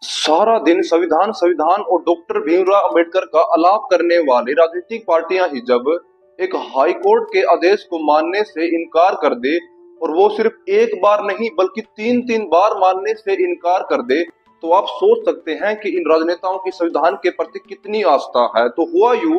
सारा दिन संविधान संविधान और डॉक्टर भीमराव अंबेडकर का अलाप करने वाली राजनीतिक पार्टियां ही जब एक हाई कोर्ट के आदेश को मानने से इनकार कर दे, और वो सिर्फ एक बार नहीं बल्कि तीन तीन बार मानने से इनकार कर दे, तो आप सोच सकते हैं कि इन राजनेताओं की संविधान के प्रति कितनी आस्था है। तो हुआ यूं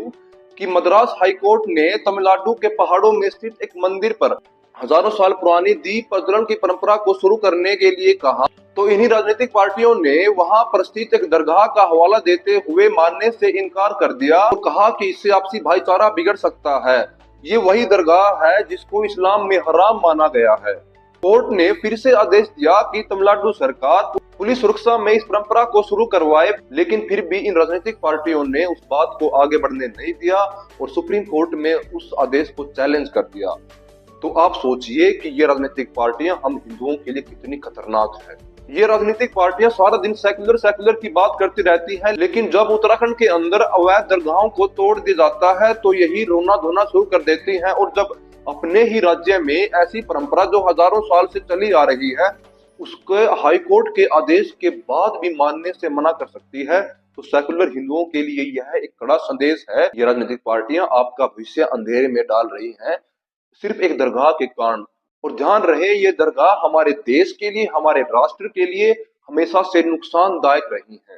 कि मद्रास हाई कोर्ट ने तमिलनाडु के पहाड़ों में स्थित एक मंदिर पर हजारों साल पुरानी दीप प्रज्वलन की परंपरा को शुरू करने के लिए कहा। तो इन्हीं राजनीतिक पार्टियों ने वहां पर स्थित एक दरगाह का हवाला देते हुए मानने से इनकार कर दिया और कहा कि इससे आपसी भाईचारा बिगड़ सकता है। ये वही दरगाह है जिसको इस्लाम में हराम माना गया है। कोर्ट ने फिर से आदेश दिया कि तमिलनाडु सरकार पुलिस सुरक्षा में इस परंपरा को शुरू करवाए, लेकिन फिर भी इन राजनीतिक पार्टियों ने उस बात को आगे बढ़ने नहीं दिया और सुप्रीम कोर्ट में उस आदेश को चैलेंज कर दिया। तो आप सोचिए कि ये राजनीतिक पार्टियां हम हिंदुओं के लिए कितनी खतरनाक है। ये राजनीतिक पार्टियां सारा दिन सेक्युलर सेक्युलर की बात करती रहती हैं, लेकिन जब उत्तराखंड के अंदर अवैध दरगाहों को तोड़ दिया जाता है तो यही रोना धोना शुरू कर देती हैं। और जब अपने ही राज्य में ऐसी परंपरा जो हजारों साल से चली आ रही है उसके हाई कोर्ट के आदेश के बाद भी मानने से मना कर सकती है, तो सेक्युलर हिंदुओं के लिए यह एक कड़ा संदेश है। ये राजनीतिक पार्टियां आपका भविष्य अंधेरे में डाल रही हैं सिर्फ एक दरगाह के कारण। और ध्यान रहे, ये दरगाह हमारे देश के लिए, हमारे राष्ट्र के लिए हमेशा से नुकसानदायक रही है।